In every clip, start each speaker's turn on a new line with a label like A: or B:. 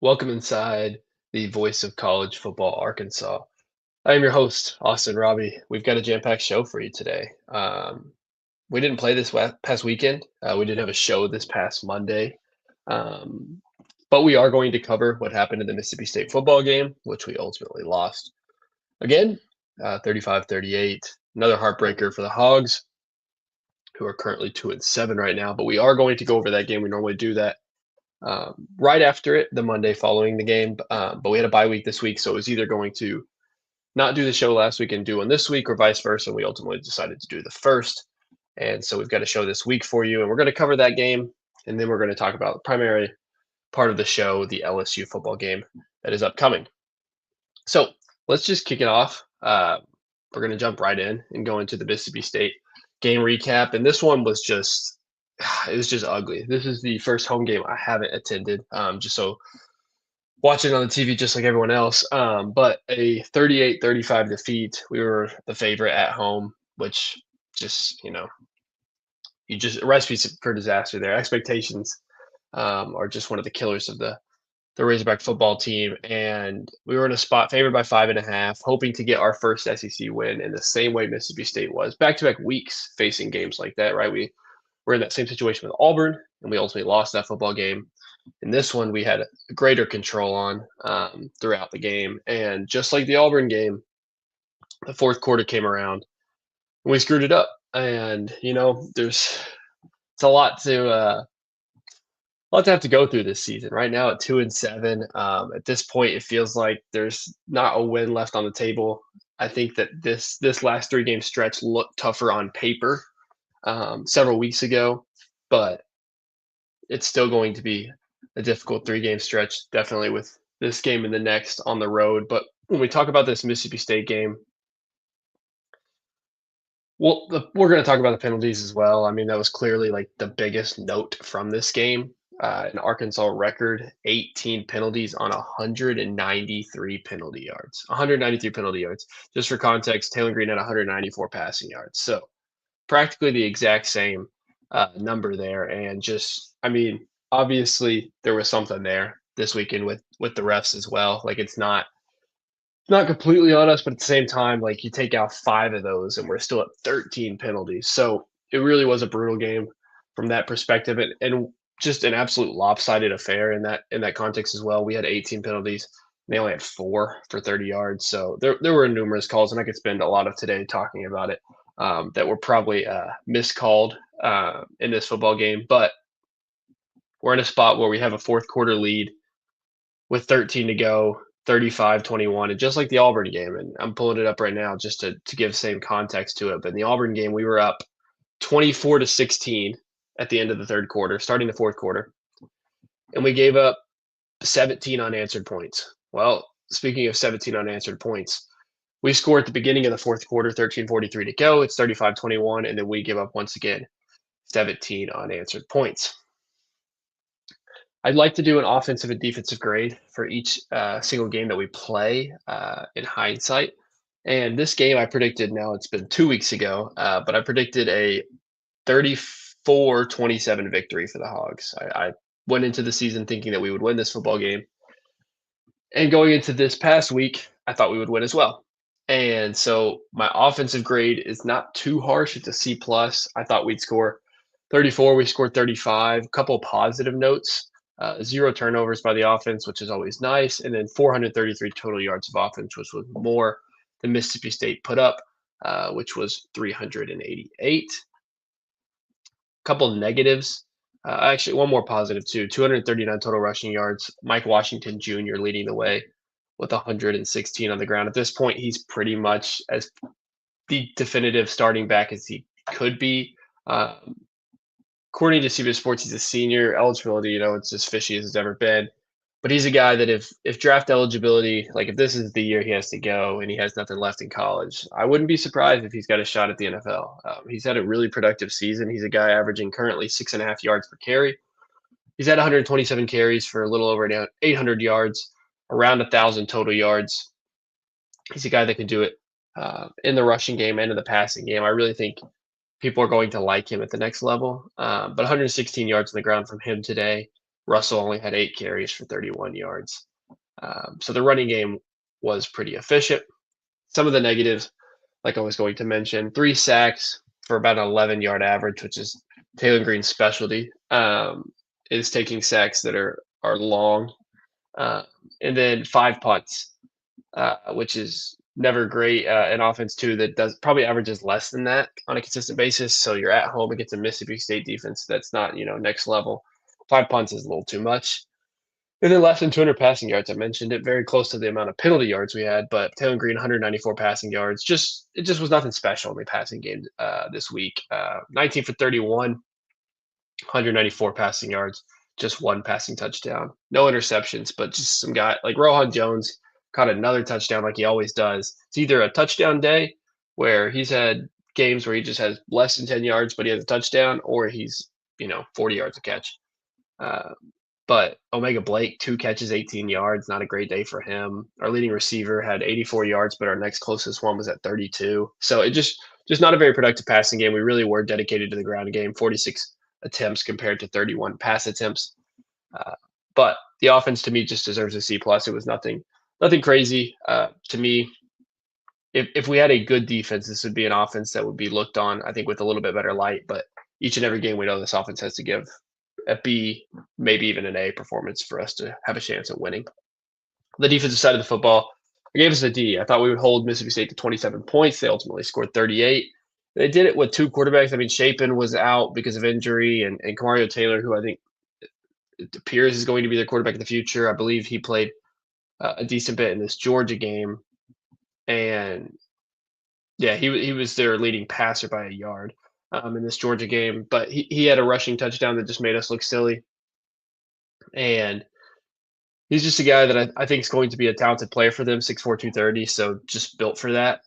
A: Welcome inside the voice of college football, Arkansas. I am your host, Austin Robbie. We've got a jam-packed show for you today. We didn't play this past weekend. We didn't have a show this past Monday. Um, but we are going to cover what happened in the Mississippi State football game, which we ultimately lost. Again, 35-38. Another heartbreaker for the Hogs, who are currently 2-7 right now. But we are going to go over that game. We normally do that right after it, the Monday following the game. But we had a bye week this week, so it was either going to not do the show last week and do one this week or vice versa. And we ultimately decided to do the first. And so we've got a show this week for you, and we're going to cover that game. And then we're going to talk about the primary part of the show, the LSU football game that is upcoming. So let's just kick it off. We're going to jump right in and go into the Mississippi State game recap. And this one was just, it was just ugly. This is the first home game I haven't attended, just so watching on the TV just like everyone else. But a 38-35 defeat. We were the favorite at home, which just, you just a recipe for disaster there. Expectations are just one of the killers of the Razorback football team. And we were in a spot favored by 5.5, hoping to get our first SEC win in the same way Mississippi State was. Back-to-back weeks facing games like that, right? We were in that same situation with Auburn, and we ultimately lost that football game. In this one, we had greater control on throughout the game. And just like the Auburn game, the fourth quarter came around and we screwed it up. And, it's a lot to have to go through this season. Right now at 2-7, at this point, it feels like there's not a win left on the table. I think that this last 3-game stretch looked tougher on paper several weeks ago, but it's still going to be a difficult 3-game stretch, definitely with this game and the next on the road. But when we talk about this Mississippi State game, well, we're going to talk about the penalties as well. I mean, that was clearly like the biggest note from this game. An Arkansas record 18 penalties on 193 penalty yards. 193 penalty yards. Just for context, Taylor Green had 194 passing yards. So practically the exact same number there. And just, I mean, obviously there was something there this weekend with the refs as well. Like it's not completely on us, but at the same time, like you take out 5 of those and we're still at 13 penalties. So it really was a brutal game from that perspective, and just an absolute lopsided affair in that context as well. We had 18 penalties. They only had 4 for 30 yards. So there were numerous calls, and I could spend a lot of today talking about it that were probably miscalled in this football game. But we're in a spot where we have a fourth quarter lead with 13 to go, 35-21, and just like the Auburn game, and I'm pulling it up right now just to give same context to it. But in the Auburn game, we were up 24-16 at the end of the third quarter, starting the fourth quarter, and we gave up 17 unanswered points. Well, speaking of 17 unanswered points, we score at the beginning of the fourth quarter, 13:43 to go. It's 35-21, and then we give up once again 17 unanswered points. I'd like to do an offensive and defensive grade for each single game that we play in hindsight. And this game I predicted, now it's been 2 weeks ago, but I predicted a 34-27 victory for the Hogs. I went into the season thinking that we would win this football game. And going into this past week, I thought we would win as well. And so my offensive grade is not too harsh. It's a C+. I thought we'd score 34. We scored 35. A couple positive notes. 0 turnovers by the offense, which is always nice, and then 433 total yards of offense, which was more than Mississippi State put up, which was 388. Couple negatives. Actually, one more positive too. 239 total rushing yards. Mike Washington Jr. leading the way with 116 on the ground. At this point, he's pretty much as the definitive starting back as he could be. According to CBS Sports, he's a senior. Eligibility, it's as fishy as it's ever been. But he's a guy that if draft eligibility, like if this is the year he has to go and he has nothing left in college, I wouldn't be surprised if he's got a shot at the NFL. He's had a really productive season. He's a guy averaging currently 6.5 yards per carry. He's had 127 carries for a little over 800 yards, around 1,000 total yards. He's a guy that can do it in the rushing game and in the passing game. I really think people are going to like him at the next level. But 116 yards on the ground from him today. Russell only had 8 carries for 31 yards. So the running game was pretty efficient. Some of the negatives, like I was going to mention, 3 sacks for about an 11-yard average, which is Taylor Green's specialty, is taking sacks that are long, uh, and then 5 punts, which is never great. An offense too that does probably averages less than that on a consistent basis. So you're at home against a Mississippi State defense that's not next level. 5 punts is a little too much. And then less than 200 passing yards. I mentioned it, very close to the amount of penalty yards we had, but Taylor Green 194 passing yards. It just was nothing special in the passing game this week. 19 for 31, 194 passing yards, just 1 passing touchdown. No interceptions, but just some guy like Rohan Jones caught another touchdown like he always does. It's either a touchdown day where he's had games where he just has less than 10 yards, but he has a touchdown, or he's 40 yards a catch. Uh, but Omega Blake, 2 catches, 18 yards, not a great day for him. Our leading receiver had 84 yards, but our next closest one was at 32. So it just not a very productive passing game. We really were dedicated to the ground game, 46 attempts compared to 31 pass attempts. But the offense to me just deserves a C plus. It was nothing crazy. To me, if we had a good defense, this would be an offense that would be looked on, I think, with a little bit better light. But each and every game, we know this offense has to give a B, maybe even an A performance for us to have a chance at winning. The defensive side of the football, I gave us a D. I thought we would hold Mississippi State to 27 points. They ultimately scored 38. They did it with 2 quarterbacks. I mean, Shapen was out because of injury, and Kamario Taylor, who I think it appears is going to be their quarterback in the future. I believe he played a decent bit in this Georgia game, and yeah, he was their leading passer by a yard in this Georgia game. But he had a rushing touchdown that just made us look silly, and he's just a guy that I think is going to be a talented player for them, 6'4", 230, so just built for that.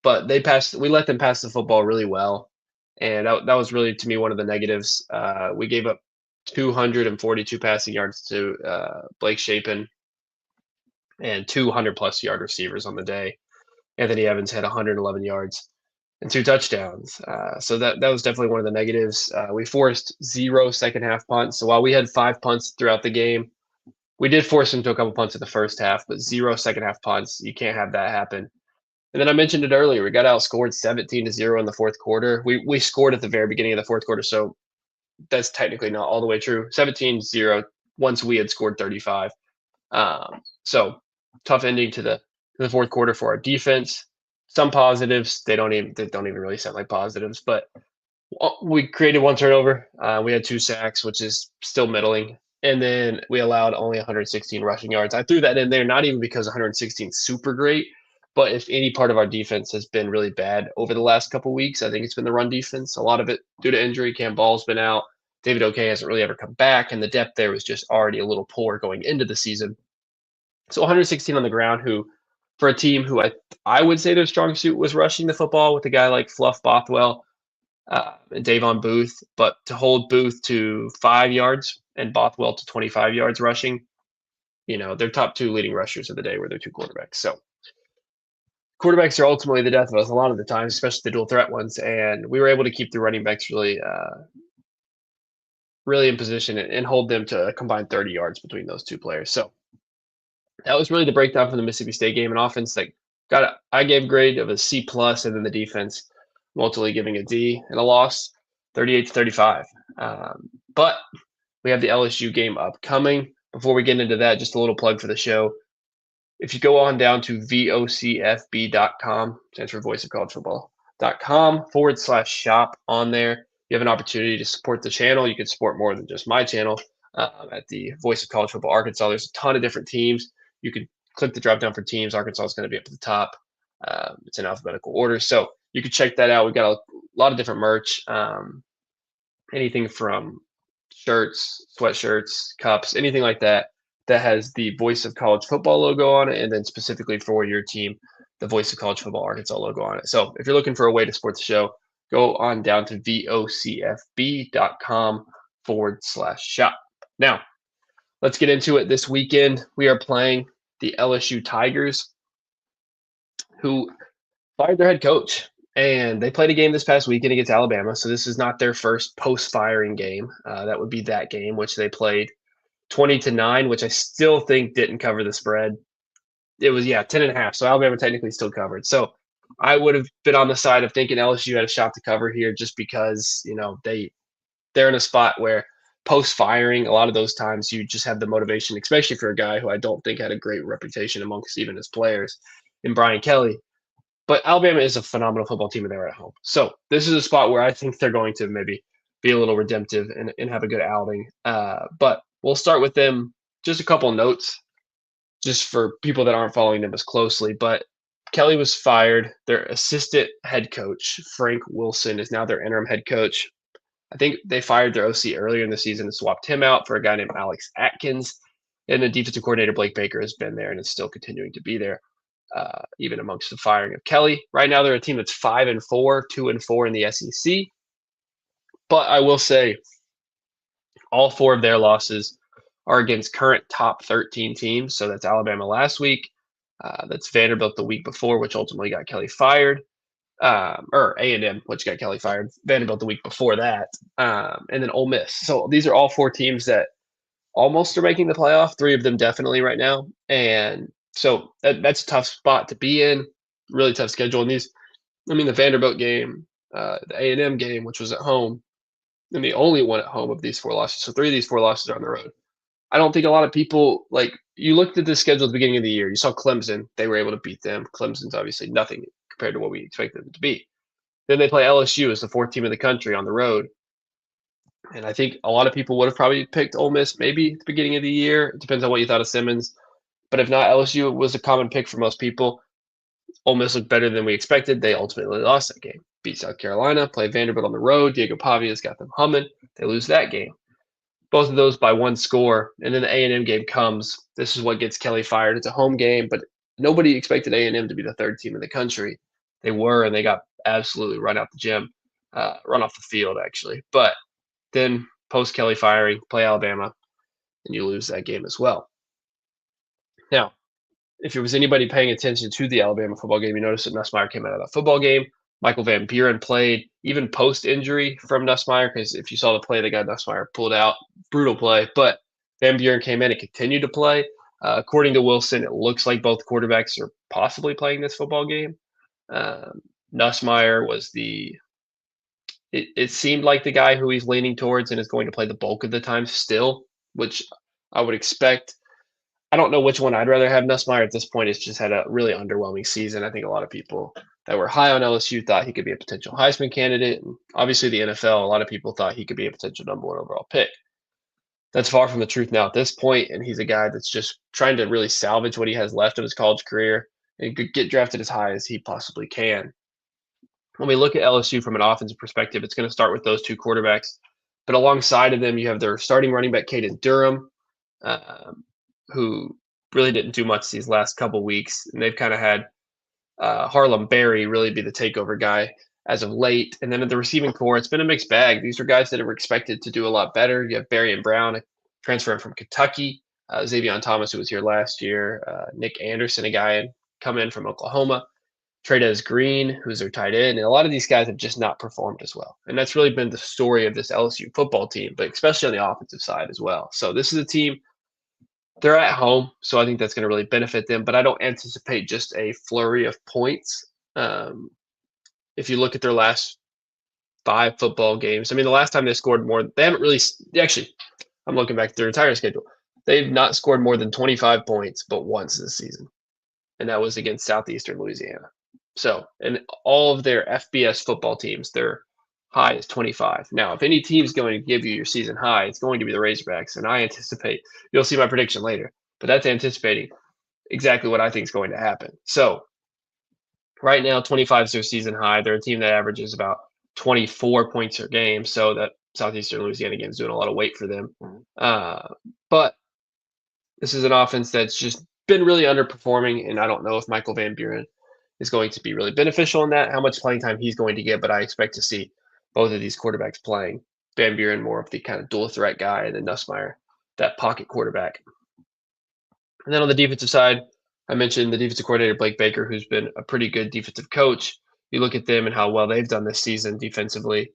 A: But we let them pass the football really well, and that was really, to me, one of the negatives. We gave up 242 passing yards to Blake Shapen and 200-plus yard receivers on the day. Anthony Evans had 111 yards and 2 touchdowns. So that was definitely one of the negatives. We forced 0 second-half punts. So while we had 5 punts throughout the game, we did force him to a couple punts in the first half, but 0 second-half punts. You can't have that happen. And then I mentioned it earlier. We got outscored 17-0 in the fourth quarter. We scored at the very beginning of the fourth quarter, so that's technically not all the way true. 17-0 once we had scored 35. So tough ending to the fourth quarter for our defense. Some positives. They don't even really sound like positives, but we created 1 turnover. We had 2 sacks, which is still middling. And then we allowed only 116 rushing yards. I threw that in there, not even because 116 is super great, but if any part of our defense has been really bad over the last couple weeks, I think it's been the run defense. A lot of it due to injury. Cam Ball's been out. David O'Kay hasn't really ever come back, and the depth there was just already a little poor going into the season. So 116 on the ground, who, for a team who I would say their strong suit was rushing the football with a guy like Fluff Bothwell and Davon Booth, but to hold Booth to 5 yards and Bothwell to 25 yards rushing, their top 2 leading rushers of the day were their 2 quarterbacks. So quarterbacks are ultimately the death of us a lot of the times, especially the dual threat ones. And we were able to keep the running backs really in position and hold them to a combined 30 yards between those 2 players. So that was really the breakdown from the Mississippi State game. An offense that I gave grade of a C plus, and then the defense ultimately giving a D, and a loss 38-35. But we have the LSU game upcoming. Before we get into that, just a little plug for the show. If you go on down to vocfb.com, stands for Voice of College Football.com/shop on there, you have an opportunity to support the channel. You can support more than just my channel at the Voice of College Football Arkansas. There's a ton of different teams. You can click the drop down for teams. Arkansas is going to be up at the top. It's in alphabetical order. So you can check that out. We've got a lot of different merch, anything from shirts, sweatshirts, cups, anything like that has the Voice of College Football logo on it, and then specifically for your team, the Voice of College Football Arkansas logo on it. So if you're looking for a way to support the show, go on down to vocfb.com/shop. Now, let's get into it. This weekend, we are playing the LSU Tigers, who fired their head coach. And they played a game this past weekend against Alabama, so this is not their first post-firing game. That would be that game, which they played 20-9, which I still think didn't cover the spread. It was, yeah, 10.5. So Alabama technically still covered. So I would have been on the side of thinking LSU had a shot to cover here just because, they're in a spot where post firing, a lot of those times you just have the motivation, especially for a guy who I don't think had a great reputation amongst even his players in Brian Kelly. But Alabama is a phenomenal football team and they're at home. So this is a spot where I think they're going to maybe be a little redemptive and have a good outing. But we'll start with them. Just a couple notes, just for people that aren't following them as closely. But Kelly was fired. Their assistant head coach, Frank Wilson, is now their interim head coach. I think they fired their OC earlier in the season and swapped him out for a guy named Alex Atkins. And the defensive coordinator, Blake Baker, has been there and is still continuing to be there, even amongst the firing of Kelly. Right now, they're a team that's 5-4, 2-4 in the SEC. But I will say, all four of their losses are against current top 13 teams. So that's Alabama last week. That's Vanderbilt the week before, which ultimately got Kelly fired. Or A&M, which got Kelly fired. Vanderbilt the week before that. And then Ole Miss. So these are all four teams that almost are making the playoff. Three of them definitely right now. And so that's a tough spot to be in. Really tough schedule. And the Vanderbilt game, the A&M game, which was at home, and the only one at home of these four losses. So three of these four losses are on the road. I don't think a lot of people you looked at the schedule at the beginning of the year. You saw Clemson; they were able to beat them. Clemson's obviously nothing compared to what we expected them to be. Then they play LSU as the fourth team in the country on the road, and I think a lot of people would have probably picked Ole Miss maybe at the beginning of the year. It depends on what you thought of Simmons, but if not, LSU was a common pick for most people. Ole Miss looked better than we expected. They ultimately lost that game. Beat South Carolina, play Vanderbilt on the road. Diego Pavia's got them humming. They lose that game. Both of those by one score, and then the A&M game comes. This is what gets Kelly fired. It's a home game, but nobody expected A&M to be the third team in the country. They were, and they got absolutely run out the gym, run off the field, actually. But then post Kelly firing, play Alabama, and you lose that game as well. Now, if there was anybody paying attention to the Alabama football game, you noticed that Nussmeier came out of that football game. Michael Van Buren played, even post-injury from Nussmeier, because if you saw the play, the guy Nussmeier pulled out, brutal play. But Van Buren came in and continued to play. According to Wilson, it looks like both quarterbacks are possibly playing this football game. Nussmeier was it seemed like the guy who he's leaning towards and is going to play the bulk of the time still, which I would expect. I don't know which one I'd rather have. Nussmeier at this point has just had a really underwhelming season. I think a lot of people that were high on LSU thought he could be a potential Heisman candidate. And obviously, the NFL, a lot of people thought he could be a potential number one overall pick. That's far from the truth now at this point, and he's a guy that's just trying to really salvage what he has left of his college career and get drafted as high as he possibly can. When we look at LSU from an offensive perspective, it's going to start with those two quarterbacks. But alongside of them, you have their starting running back, Caden Durham, who really didn't do much these last couple weeks. And they've kind of had Harlem Berry really be the takeover guy as of late. And then at the receiving core, it's been a mixed bag. These are guys that were expected to do a lot better. You have Barry and Brown transferring from Kentucky, Xavier Thomas, who was here last year, Nick Anderson, a guy come in from Oklahoma, Trey'Dez Green, who's their tight end. And a lot of these guys have just not performed as well. And that's really been the story of this LSU football team, but especially on the offensive side as well. So this is a team, they're at home, so I think that's going to really benefit them. But I don't anticipate just a flurry of points. If you look at their last 5 football games, the last time they scored more, they haven't really actually. I'm looking back at their entire schedule. They've not scored more than 25 points, but once this season, and that was against Southeastern Louisiana. So, and all of their FBS football teams, their high is 25. Now, if any team's going to give you your season high, it's going to be the Razorbacks, and I anticipate you'll see my prediction later, but that's anticipating exactly what I think is going to happen. So, right now, 25 is their season high. They're a team that averages about 24 points per game, so that Southeastern Louisiana game is doing a lot of weight for them. But this is an offense that's just been really underperforming, and I don't know if Michael Van Buren is going to be really beneficial in that, how much playing time he's going to get, but I expect to see both of these quarterbacks playing. Van Buren more of the kind of dual threat guy, and then Nussmeier, that pocket quarterback. And then on the defensive side, I mentioned the defensive coordinator, Blake Baker, who's been a pretty good defensive coach. You look at them and how well they've done this season defensively.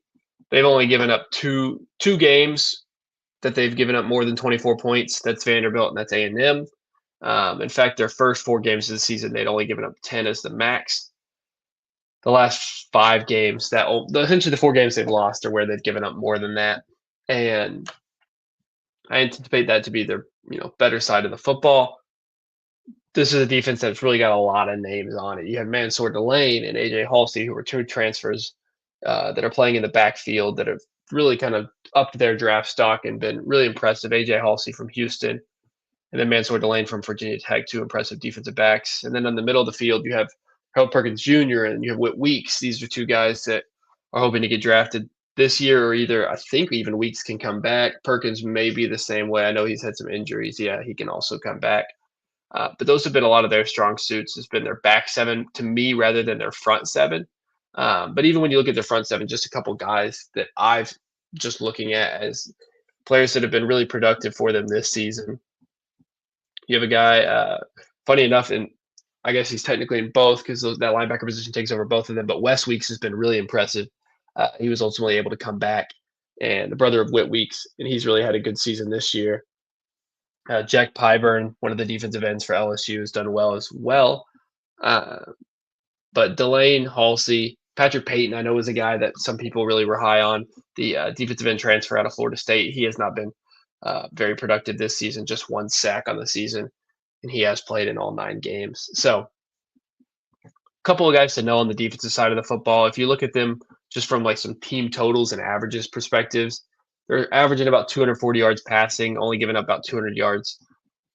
A: They've only given up two games that they've given up more than 24 points. That's Vanderbilt and that's A&M. In fact, their first 4 games of the season, they'd only given up 10 as the max. The last 5 games, essentially the 4 games they've lost are where they've given up more than that. And I anticipate that to be their better side of the football. This is a defense that's really got a lot of names on it. You have Mansour Delane and AJ Halsey, who are 2 transfers that are playing in the backfield that have really kind of upped their draft stock and been really impressive. AJ Halsey from Houston, and then Mansour Delane from Virginia Tech, 2 impressive defensive backs. And then on the middle of the field, you have Harold Perkins Jr. and you have Whit Weeks. These are 2 guys that are hoping to get drafted this year, or either I think even Weeks can come back. Perkins may be the same way. I know he's had some injuries. Yeah, he can also come back. But those have been a lot of their strong suits. It's been their back seven to me rather than their front seven. But even when you look at their front seven, just a couple guys that I've just looking at as players that have been really productive for them this season. You have a guy, funny enough, and I guess he's technically in both because that linebacker position takes over both of them. But Wes Weeks has been really impressive. He was ultimately able to come back, and the brother of Whit Weeks, and he's really had a good season this year. Jack Pyburn, one of the defensive ends for LSU, has done well as well. But Delane, Halsey, Patrick Payton, I know is a guy that some people really were high on. The defensive end transfer out of Florida State. He has not been very productive this season, just 1 sack on the season, and he has played in all 9 games. So a couple of guys to know on the defensive side of the football. If you look at them just from like some team totals and averages perspectives, they're averaging about 240 yards passing, only giving up about 200 yards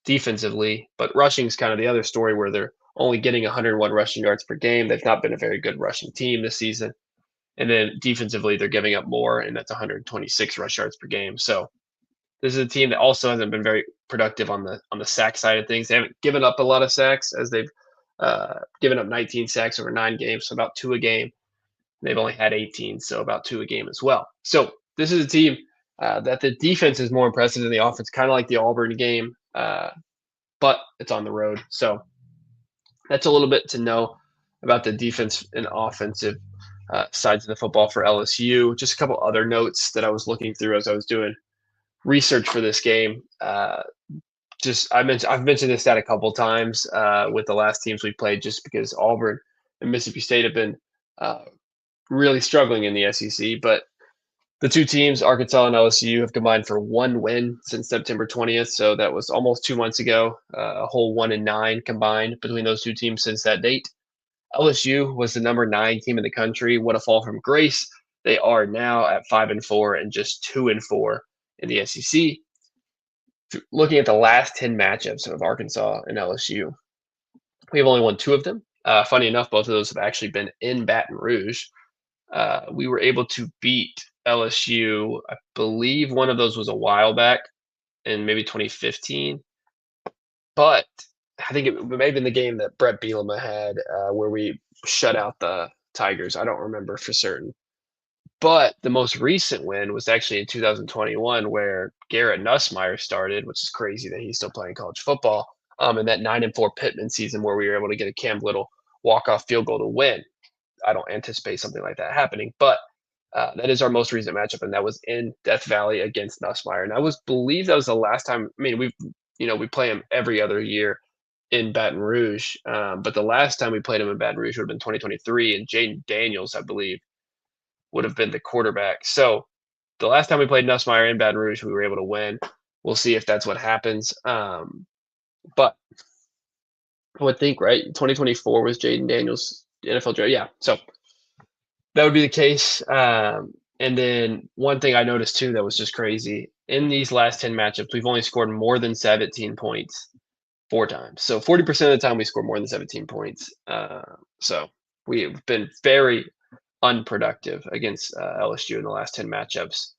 A: defensively. But rushing is kind of the other story where they're only getting 101 rushing yards per game. They've not been a very good rushing team this season. And then defensively, they're giving up more, and that's 126 rush yards per game. So this is a team that also hasn't been very productive on the sack side of things. They haven't given up a lot of sacks, as they've given up 19 sacks over 9 games, so about 2 a game. They've only had 18, so about 2 a game as well. So this is a team that the defense is more impressive than the offense, kind of like the Auburn game, but it's on the road. So that's a little bit to know about the defense and offensive sides of the football for LSU. Just a couple other notes that I was looking through as I was doing research for this game. I've mentioned this stat a couple times with the last teams we played, just because Auburn and Mississippi State have been really struggling in the SEC. But the 2 teams, Arkansas and LSU, have combined for 1 win since September 20th. So that was almost 2 months ago. A whole 1-9 combined between those 2 teams since that date. LSU was the number 9 team in the country. What a fall from grace! They are now at 5-4 and just 2-4 in the SEC. Looking at the last 10 matchups of Arkansas and LSU, we have only won 2 of them. Funny enough, both of those have actually been in Baton Rouge. We were able to beat LSU. I believe one of those was a while back in maybe 2015. But I think it may have been the game that Brett Bielema had where we shut out the Tigers. I don't remember for certain. But the most recent win was actually in 2021, where Garrett Nussmeier started, which is crazy that he's still playing college football. In that 9-4 Pittman season, where we were able to get a Cam Little walk-off field goal to win. I don't anticipate something like that happening, but that is our most recent matchup, and that was in Death Valley against Nussmeier. And I believe that was the last time. I mean, we play him every other year in Baton Rouge, but the last time we played him in Baton Rouge would have been 2023, and Jaden Daniels, I believe, would have been the quarterback. So the last time we played Nussmeier in Baton Rouge, we were able to win. We'll see if that's what happens. But I would think, right, 2024 was Jaden Daniels' NFL draft. Yeah, so that would be the case. And then one thing I noticed too that was just crazy, in these last 10 matchups, we've only scored more than 17 points 4 times. So 40% of the time we score more than 17 points. So we've been very unproductive against LSU in the last 10 matchups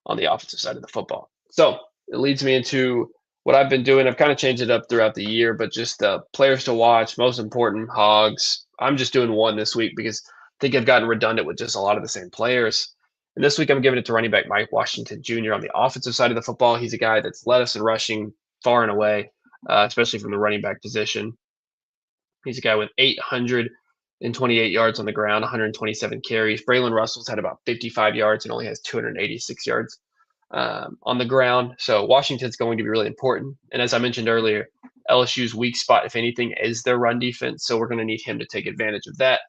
A: on the offensive side of the football. So it leads me into what I've been doing. I've kind of changed it up throughout the year, but just the players to watch, most important, Hogs. I'm just doing one this week because I think I've gotten redundant with just a lot of the same players. And this week I'm giving it to running back Mike Washington Jr. on the offensive side of the football. He's a guy that's led us in rushing far and away, especially from the running back position. He's a guy with and 28 yards on the ground, 127 carries. Braylon Russell's had about 55 yards and only has 286 yards on the ground. So Washington's going to be really important. And as I mentioned earlier, LSU's weak spot, if anything, is their run defense. So we're going to need him to take advantage of that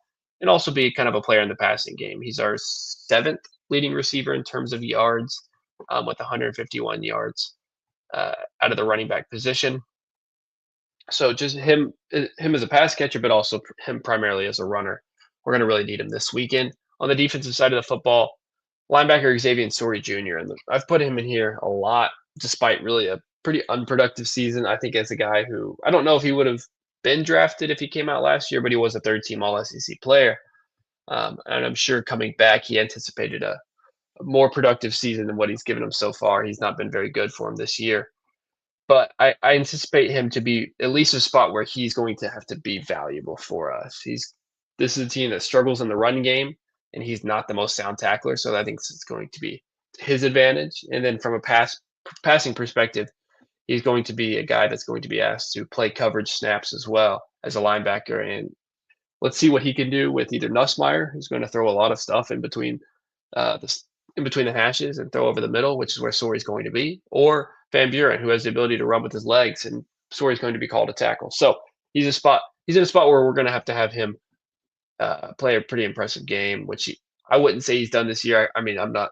A: and also be kind of a player in the passing game. He's our seventh leading receiver in terms of yards with 151 yards out of the running back position. So just him as a pass catcher, but also him primarily as a runner. We're going to really need him this weekend. On the defensive side of the football, linebacker Xavier Story Jr. And I've put him in here a lot, despite really a pretty unproductive season. I think as a guy who I don't know if he would have been drafted if he came out last year, but he was a third team All SEC player. And I'm sure coming back, he anticipated a more productive season than what he's given him so far. He's not been very good for him this year. But I anticipate him to be at least a spot where he's going to have to be valuable for us. This is a team that struggles in the run game, and he's not the most sound tackler, so I think it's going to be his advantage. And then from a passing perspective, he's going to be a guy that's going to be asked to play coverage snaps as well as a linebacker. And let's see what he can do with either Nussmeier, who's going to throw a lot of stuff the in between the hashes and throw over the middle, which is where Sori's going to be, or Van Buren, who has the ability to run with his legs, and Sori's going to be called a tackle. So he's in a spot where we're going to have him play a pretty impressive game, which I wouldn't say he's done this year. I mean, I'm not,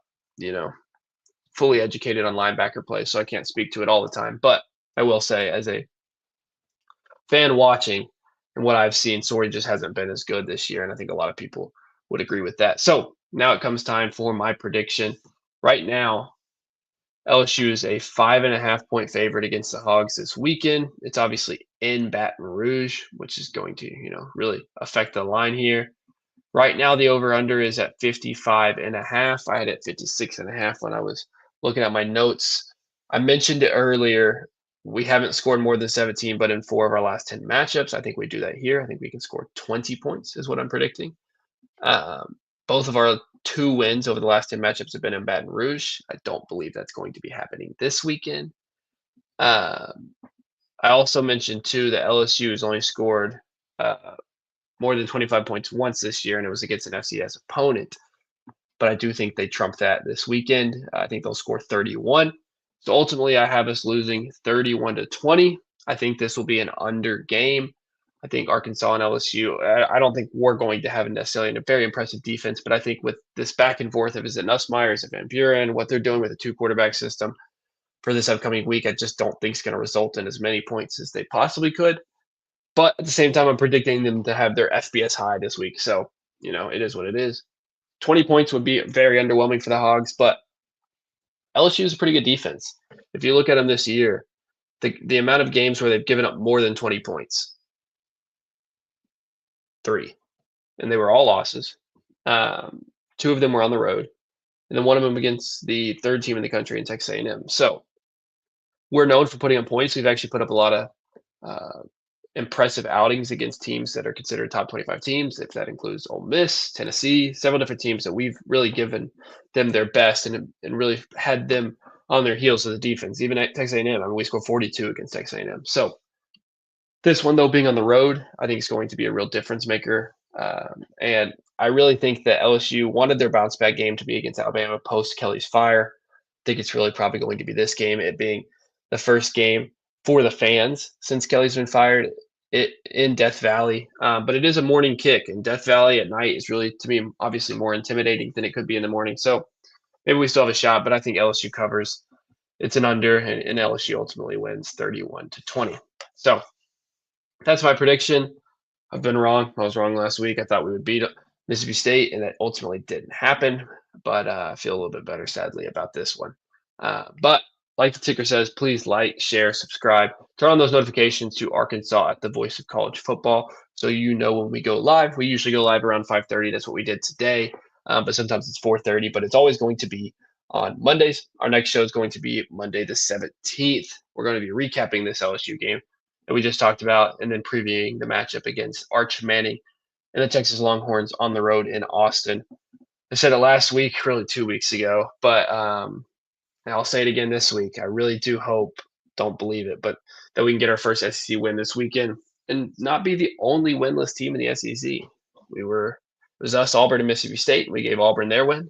A: fully educated on linebacker play, so I can't speak to it all the time. But I will say, as a fan watching and what I've seen, Sori just hasn't been as good this year, and I think a lot of people would agree with that. So now it comes time for my prediction. Right now, LSU is a 5.5 point favorite against the Hogs this weekend. It's obviously in Baton Rouge, which is going to, really affect the line here. Right now, the over/under is at 55.5. I had it 56.5 when I was looking at my notes. I mentioned it earlier. We haven't scored more than 17, but in 4 of our last 10 matchups, I think we do that here. I think we can score 20 points, is what I'm predicting. Both of our 2 wins over the last 10 matchups have been in Baton Rouge. I don't believe that's going to be happening this weekend. I also mentioned, too, that LSU has only scored more than 25 points once this year, and it was against an FCS opponent. But I do think they trump that this weekend. I think they'll score 31. So ultimately, I have us losing 31-20. I think this will be an under game. I think Arkansas and LSU, I don't think we're going to have necessarily a very impressive defense, but I think with this back and forth of is it Nussmeier, is it Van Buren, what they're doing with a 2 quarterback system for this upcoming week, I just don't think it's going to result in as many points as they possibly could. But at the same time, I'm predicting them to have their FBS high this week. So, it is what it is. 20 points would be very underwhelming for the Hogs, but LSU is a pretty good defense. If you look at them this year, the amount of games where they've given up more than 20 points, 3. And they were all losses. 2 of them were on the road. And then one of them against the third team in the country in Texas A&M. So we're known for putting up points. We've actually put up a lot of impressive outings against teams that are considered top 25 teams, if that includes Ole Miss, Tennessee, several different teams that we've really given them their best and really had them on their heels of the defense. Even at Texas A&M, I mean, we scored 42 against Texas A&M. So this one, though, being on the road, I think is going to be a real difference maker. And I really think that LSU wanted their bounce back game to be against Alabama post Kelly's fire. I think it's really probably going to be this game, it being the first game for the fans since Kelly's been fired in Death Valley. But it is a morning kick, and Death Valley at night is really, to me, obviously more intimidating than it could be in the morning. So maybe we still have a shot, but I think LSU covers. It's an under, and LSU ultimately wins 31-20. So that's my prediction. I've been wrong. I was wrong last week. I thought we would beat Mississippi State, and that ultimately didn't happen. But I feel a little bit better, sadly, about this one. But like the ticker says, please like, share, subscribe. Turn on those notifications to Arkansas at the Voice of College Football so you know when we go live. We usually go live around 5:30. That's what we did today. But sometimes it's 4:30. But it's always going to be on Mondays. Our next show is going to be Monday the 17th. We're going to be recapping this LSU game that we just talked about and then previewing the matchup against Arch Manning and the Texas Longhorns on the road in Austin. I said it last week, really 2 weeks ago, but I'll say it again this week. I really do hope, don't believe it, but that we can get our first SEC win this weekend and not be the only winless team in the SEC. It was us, Auburn, and Mississippi State. We gave Auburn their win. It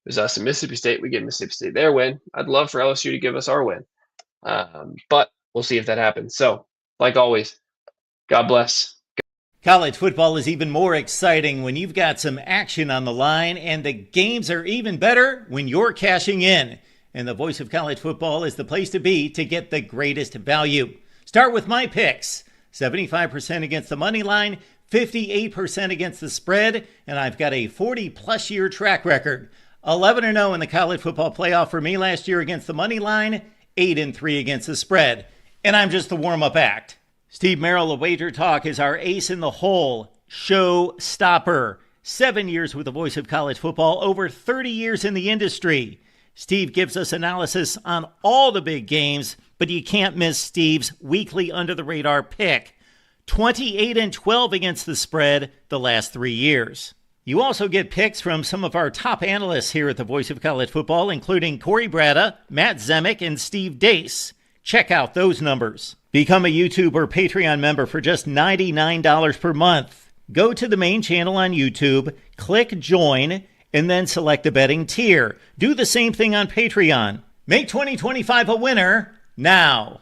A: was us and Mississippi State. We gave Mississippi State their win. I'd love for LSU to give us our win. But we'll see if that happens. So, like always, God bless.
B: College football is even more exciting when you've got some action on the line, and the games are even better when you're cashing in. And the voice of college football is the place to be to get the greatest value. Start with my picks. 75% against the money line, 58% against the spread, and I've got a 40-plus year track record. 11-0 in the college football playoff for me last year against the money line, 8-3 against the spread. And I'm just the warm-up act. Steve Merrill of Wager Talk is our ace in the hole, show stopper. 7 years with the voice of college football, over 30 years in the industry. Steve gives us analysis on all the big games, but you can't miss Steve's weekly under-the-radar pick. 28-12 against the spread the last 3 years. You also get picks from some of our top analysts here at the Voice of College Football, including Corey Bratta, Matt Zemek, and Steve Dace. Check out those numbers. Become a YouTube or Patreon member for just $99 per month. Go to the main channel on YouTube, click join, and then select the betting tier. Do the same thing on Patreon. Make 2025 a winner now.